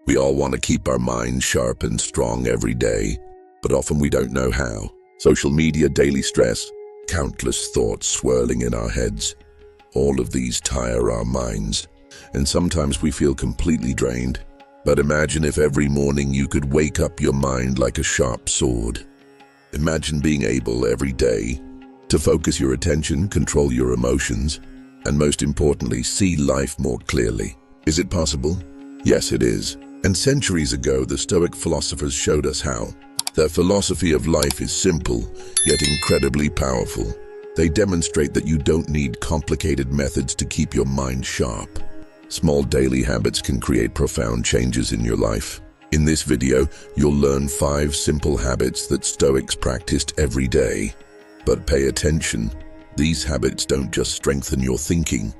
We all want to keep our minds sharp and strong every day, but often we don't know how. Social media, daily stress, countless thoughts swirling in our heads. All of these tire our minds, and sometimes we feel completely drained. But imagine if every morning you could wake up your mind like a sharp sword. Imagine being able every day to focus your attention, control your emotions, and most importantly, see life more clearly. Is it possible? Yes, it is. And centuries ago, the Stoic philosophers showed us how. Their philosophy of life is simple, yet incredibly powerful. They demonstrate that you don't need complicated methods to keep your mind sharp. Small daily habits can create profound changes in your life. In this video, you'll learn 5 simple habits that Stoics practiced every day. But pay attention, these habits don't just strengthen your thinking.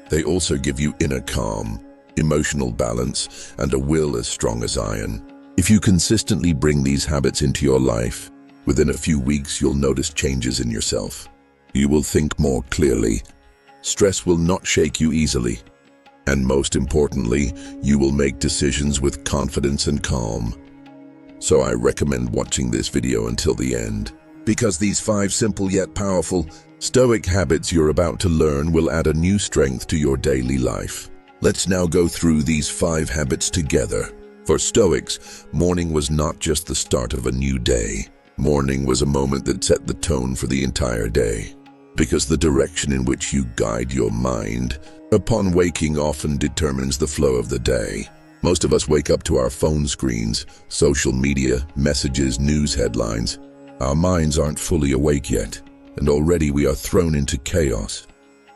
They also give you inner calm, emotional balance, and a will as strong as iron. If you consistently bring these habits into your life, within a few weeks you'll notice changes in yourself. You will think more clearly. Stress will not shake you easily. And most importantly, you will make decisions with confidence and calm. So I recommend watching this video until the end, because these 5 simple yet powerful Stoic habits you're about to learn will add a new strength to your daily life. Let's now go through these 5 habits together. For Stoics, morning was not just the start of a new day. Morning was a moment that set the tone for the entire day, because the direction in which you guide your mind upon waking often determines the flow of the day. Most of us wake up to our phone screens, social media, messages, news headlines. Our minds aren't fully awake yet, and already we are thrown into chaos.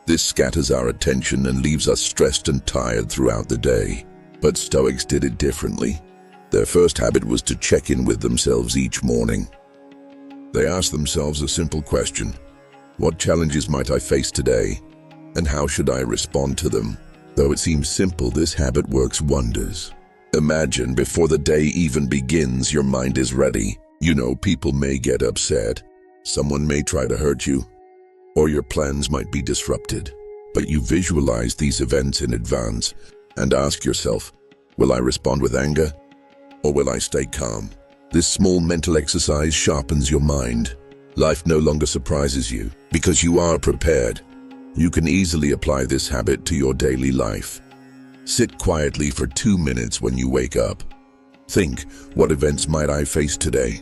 This scatters our attention and leaves us stressed and tired throughout the day. But Stoics did it differently. Their first habit was to check in with themselves each morning. They asked themselves a simple question: what challenges might I face today, and how should I respond to them? Though it seems simple, this habit works wonders. Imagine before the day even begins, your mind is ready. You know, people may get upset, someone may try to hurt you, or your plans might be disrupted. But you visualize these events in advance and ask yourself, will I respond with anger, or will I stay calm? This small mental exercise sharpens your mind. Life no longer surprises you, because you are prepared. You can easily apply this habit to your daily life. Sit quietly for 2 minutes when you wake up. Think, what events might I face today?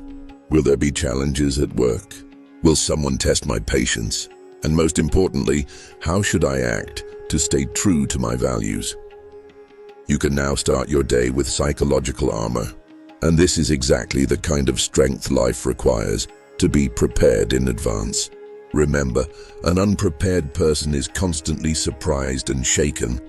Will there be challenges at work? Will someone test my patience? And most importantly, how should I act to stay true to my values? You can now start your day with psychological armor. And this is exactly the kind of strength life requires, to be prepared in advance. Remember, an unprepared person is constantly surprised and shaken,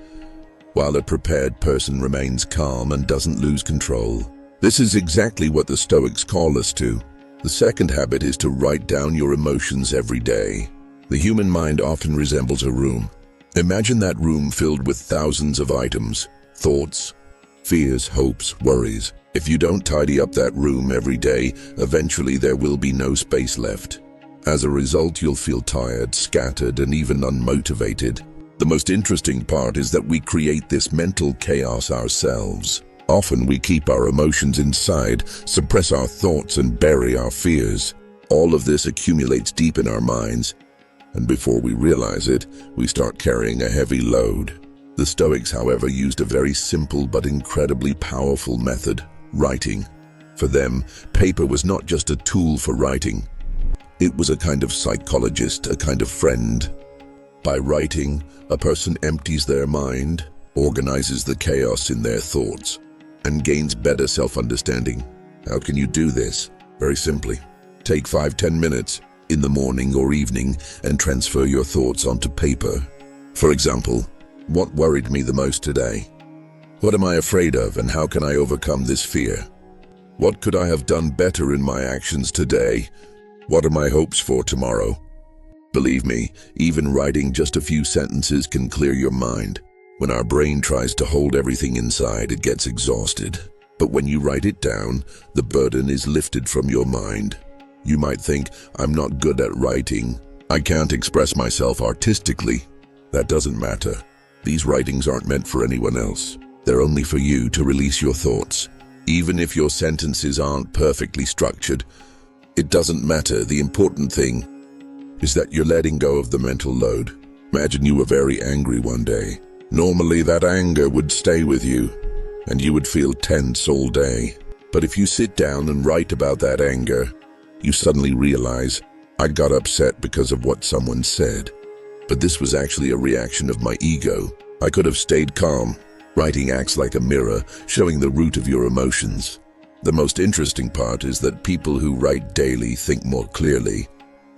while a prepared person remains calm and doesn't lose control. This is exactly what the Stoics call us to. The second habit is to write down your emotions every day. The human mind often resembles a room. Imagine that room filled with thousands of items, thoughts, fears, hopes, worries. If you don't tidy up that room every day, eventually there will be no space left. As a result, you'll feel tired, scattered, and even unmotivated. The most interesting part is that we create this mental chaos ourselves. Often we keep our emotions inside, suppress our thoughts, and bury our fears. All of this accumulates deep in our minds, and before we realize it, we start carrying a heavy load. The Stoics, however, used a very simple but incredibly powerful method: writing. For them, paper was not just a tool for writing. It was a kind of psychologist, a kind of friend. By writing, a person empties their mind, organizes the chaos in their thoughts, and gains better self-understanding. How can you do this? Very simply. Take 5-10 minutes in the morning or evening and transfer your thoughts onto paper. For example, what worried me the most today? What am I afraid of, and how can I overcome this fear? What could I have done better in my actions today? What are my hopes for tomorrow? Believe me, even writing just a few sentences can clear your mind. When our brain tries to hold everything inside, it gets exhausted. But when you write it down, the burden is lifted from your mind. You might think, I'm not good at writing. I can't express myself artistically. That doesn't matter. These writings aren't meant for anyone else. They're only for you to release your thoughts. Even if your sentences aren't perfectly structured, it doesn't matter. The important thing is that you're letting go of the mental load. Imagine you were very angry one day. Normally that anger would stay with you, and you would feel tense all day. But if you sit down and write about that anger, you suddenly realize, I got upset because of what someone said. But this was actually a reaction of my ego. I could have stayed calm. Writing acts like a mirror, showing the root of your emotions. The most interesting part is that people who write daily think more clearly,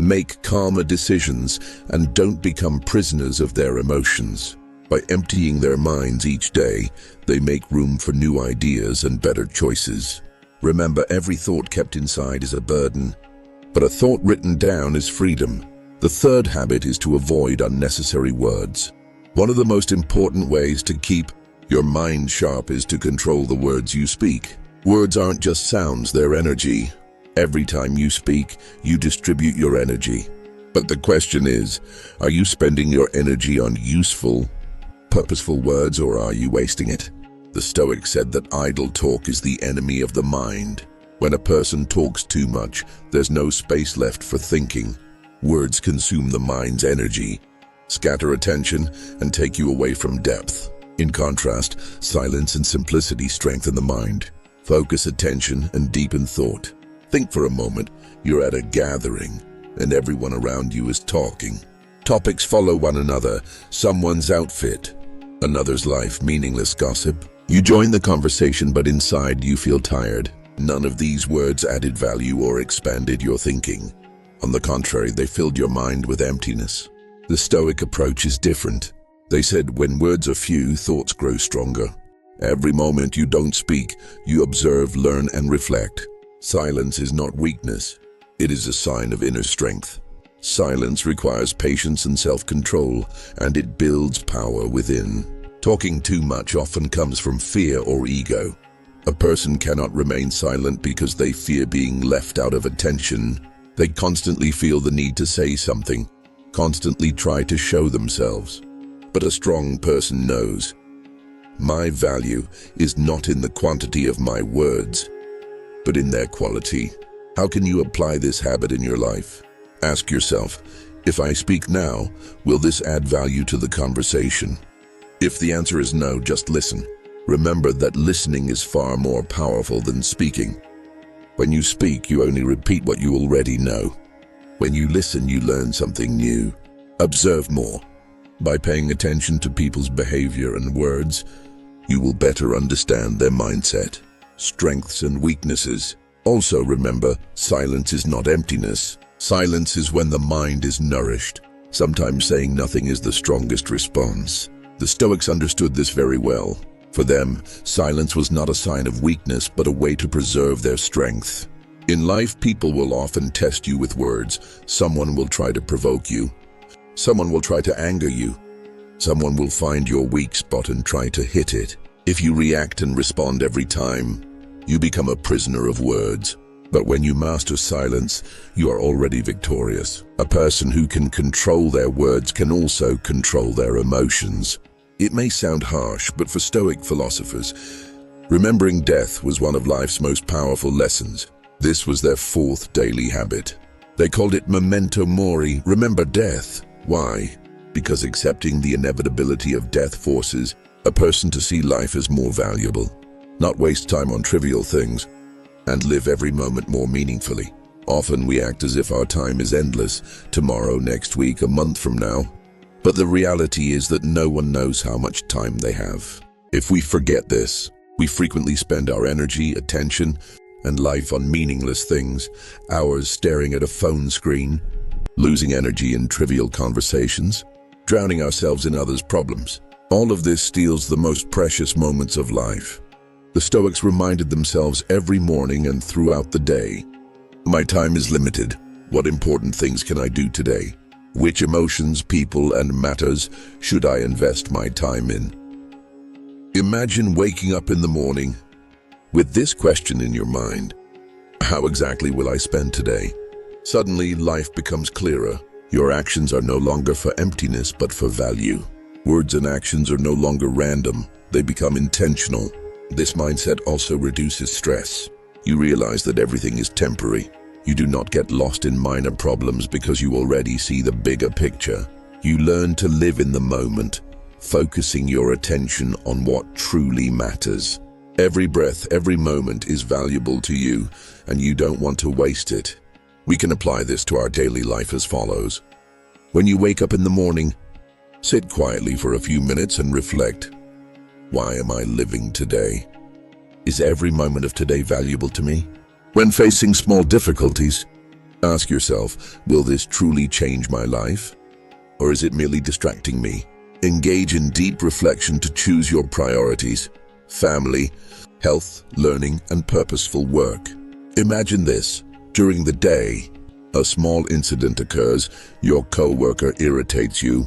make calmer decisions, and don't become prisoners of their emotions. By emptying their minds each day, they make room for new ideas and better choices. Remember, every thought kept inside is a burden, but a thought written down is freedom. The third habit is to avoid unnecessary words. One of the most important ways to keep your mind sharp is to control the words you speak. Words aren't just sounds, they're energy. Every time you speak, you distribute your energy. But the question is, are you spending your energy on useful, purposeful words, or are you wasting it? The Stoics said that idle talk is the enemy of the mind. When a person talks too much, there's no space left for thinking. Words consume the mind's energy, scatter attention, and take you away from depth. In contrast, silence and simplicity strengthen the mind, focus attention, and deepen thought. Think for a moment, you're at a gathering, and everyone around you is talking. Topics follow one another, someone's outfit, another's life, meaningless gossip. You join the conversation, but inside you feel tired. None of these words added value or expanded your thinking. On the contrary, they filled your mind with emptiness. The Stoic approach is different. They said, when words are few, thoughts grow stronger. Every moment you don't speak, you observe, learn, and reflect. Silence is not weakness. It is a sign of inner strength. Silence requires patience and self-control, and it builds power within. Talking too much often comes from fear or ego. A person cannot remain silent because they fear being left out of attention. They constantly feel the need to say something, constantly try to show themselves. But a strong person knows, my value is not in the quantity of my words, but in their quality. How can you apply this habit in your life? Ask yourself, if I speak now, will this add value to the conversation? If the answer is no, just listen. Remember that listening is far more powerful than speaking. When you speak, you only repeat what you already know. When you listen, you learn something new. Observe more. By paying attention to people's behavior and words, you will better understand their mindset, strengths, and weaknesses. Also remember, silence is not emptiness. Silence is when the mind is nourished. Sometimes saying nothing is the strongest response. The Stoics understood this very well. For them, silence was not a sign of weakness, but a way to preserve their strength. In life, people will often test you with words. Someone will try to provoke you. Someone will try to anger you. Someone will find your weak spot and try to hit it. If you react and respond every time, you become a prisoner of words. But when you master silence, you are already victorious. A person who can control their words can also control their emotions. It may sound harsh, but for Stoic philosophers, remembering death was one of life's most powerful lessons. This was their fourth daily habit. They called it memento mori, remember death. Why? Because accepting the inevitability of death forces a person to see life as more valuable, not waste time on trivial things, and live every moment more meaningfully. Often we act as if our time is endless, tomorrow, next week, a month from now. But the reality is that no one knows how much time they have. If we forget this, we frequently spend our energy, attention, and life on meaningless things, hours staring at a phone screen, losing energy in trivial conversations, drowning ourselves in others' problems. All of this steals the most precious moments of life. The Stoics reminded themselves every morning and throughout the day, my time is limited. What important things can I do today? Which emotions, people, and matters should I invest my time in? Imagine waking up in the morning with this question in your mind: how exactly will I spend today? Suddenly, life becomes clearer. Your actions are no longer for emptiness, but for value. Words and actions are no longer random, they become intentional. This mindset also reduces stress. You realize that everything is temporary. You do not get lost in minor problems because you already see the bigger picture. You learn to live in the moment, focusing your attention on what truly matters. Every breath, every moment is valuable to you, and you don't want to waste it. We can apply this to our daily life as follows. When you wake up in the morning, sit quietly for a few minutes and reflect. Why am I living today? Is every moment of today valuable to me? When facing small difficulties, ask yourself, will this truly change my life? Or is it merely distracting me? Engage in deep reflection to choose your priorities: family, health, learning, and purposeful work. Imagine this. During the day, a small incident occurs. Your coworker irritates you,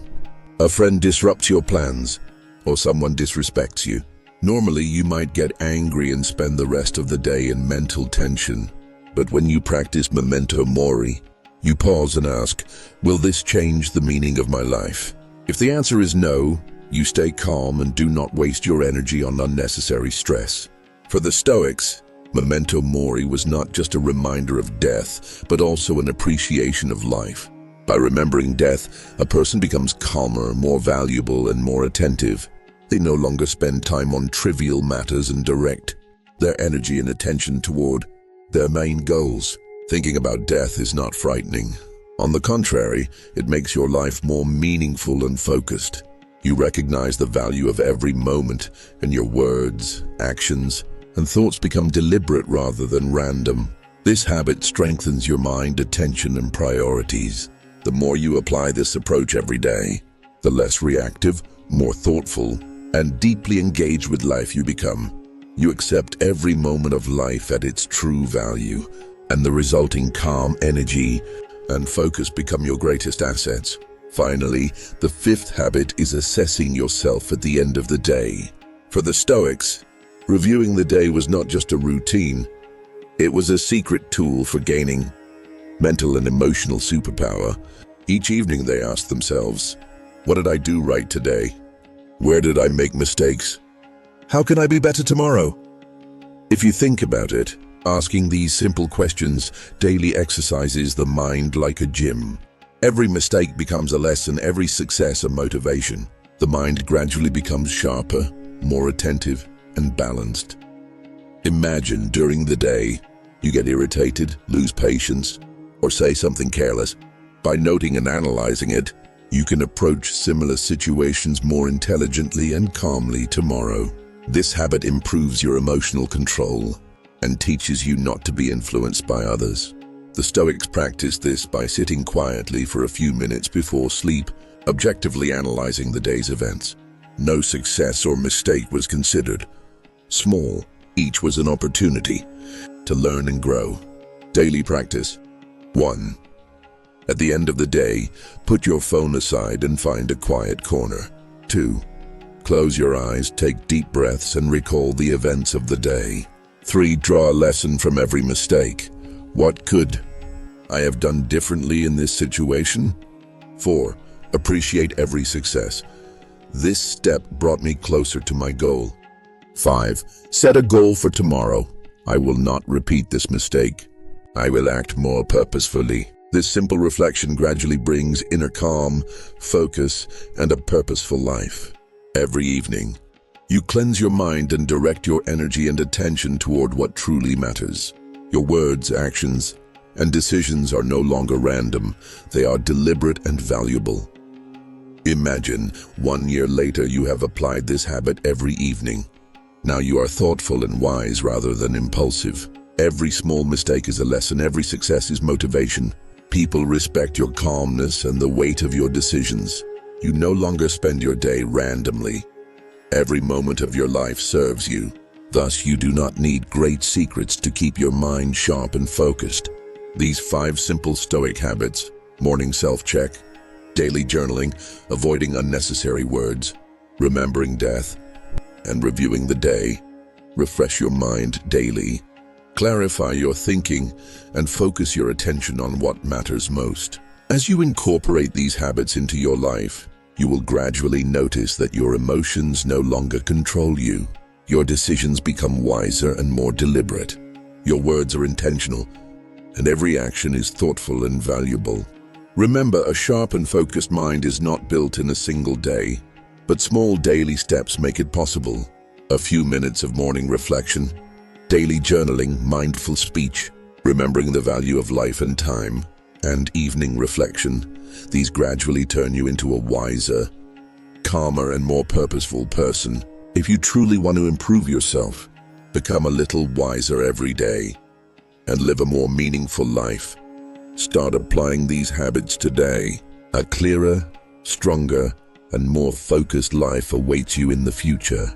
a friend disrupts your plans, or someone disrespects you. Normally, you might get angry and spend the rest of the day in mental tension. But when you practice memento mori, you pause and ask, will this change the meaning of my life? If the answer is no, you stay calm and do not waste your energy on unnecessary stress. For the Stoics, memento mori was not just a reminder of death, but also an appreciation of life. By remembering death, a person becomes calmer, more valuable, and more attentive. They no longer spend time on trivial matters and direct their energy and attention toward their main goals. Thinking about death is not frightening. On the contrary, it makes your life more meaningful and focused. You recognize the value of every moment, and your words, actions, and thoughts become deliberate rather than random. This habit strengthens your mind, attention, and priorities. The more you apply this approach every day, the less reactive, more thoughtful, and deeply engaged with life you become. You accept every moment of life at its true value, and the resulting calm energy and focus become your greatest assets. Finally, the fifth habit is assessing yourself at the end of the day. For the Stoics, reviewing the day was not just a routine, it was a secret tool for gaining mental and emotional superpower. Each evening they asked themselves, what did I do right today? Where did I make mistakes? How can I be better tomorrow? If you think about it, asking these simple questions daily exercises the mind like a gym. Every mistake becomes a lesson, every success a motivation. The mind gradually becomes sharper, more attentive, and balanced. Imagine during the day, you get irritated, lose patience, or say something careless. By noting and analyzing it, you can approach similar situations more intelligently and calmly tomorrow. This habit improves your emotional control and teaches you not to be influenced by others. The Stoics practiced this by sitting quietly for a few minutes before sleep, objectively analyzing the day's events. No success or mistake was considered. Small, each was an opportunity to learn and grow. Daily practice. 1. At the end of the day, put your phone aside and find a quiet corner. 2. Close your eyes, take deep breaths, and recall the events of the day. 3. Draw a lesson from every mistake. What could I have done differently in this situation? 4. Appreciate every success. This step brought me closer to my goal. 5. Set a goal for tomorrow. I will not repeat this mistake. I will act more purposefully. This simple reflection gradually brings inner calm, focus, and a purposeful life. Every evening, you cleanse your mind and direct your energy and attention toward what truly matters. Your words, actions, and decisions are no longer random. They are deliberate and valuable. Imagine 1 year later you have applied this habit every evening. Now you are thoughtful and wise rather than impulsive. Every small mistake is a lesson, every success is motivation. People respect your calmness and the weight of your decisions. You no longer spend your day randomly. Every moment of your life serves you. Thus, you do not need great secrets to keep your mind sharp and focused. These 5 simple Stoic habits: morning self-check, daily journaling, avoiding unnecessary words, remembering death, and reviewing the day, refresh your mind daily, clarify your thinking, and focus your attention on what matters most. As you incorporate these habits into your life, You will gradually notice that your emotions no longer control you. Your decisions become wiser and more deliberate. Your words are intentional, and every action is thoughtful and valuable. Remember, a sharp and focused mind is not built in a single day, but small daily steps make it possible. A few minutes of morning reflection, daily journaling, mindful speech, remembering the value of life and time, and evening reflection. These gradually turn you into a wiser, calmer, and more purposeful person. If you truly want to improve yourself, become a little wiser every day and live a more meaningful life. Start applying these habits today. A clearer, stronger, and more focused life awaits you in the future.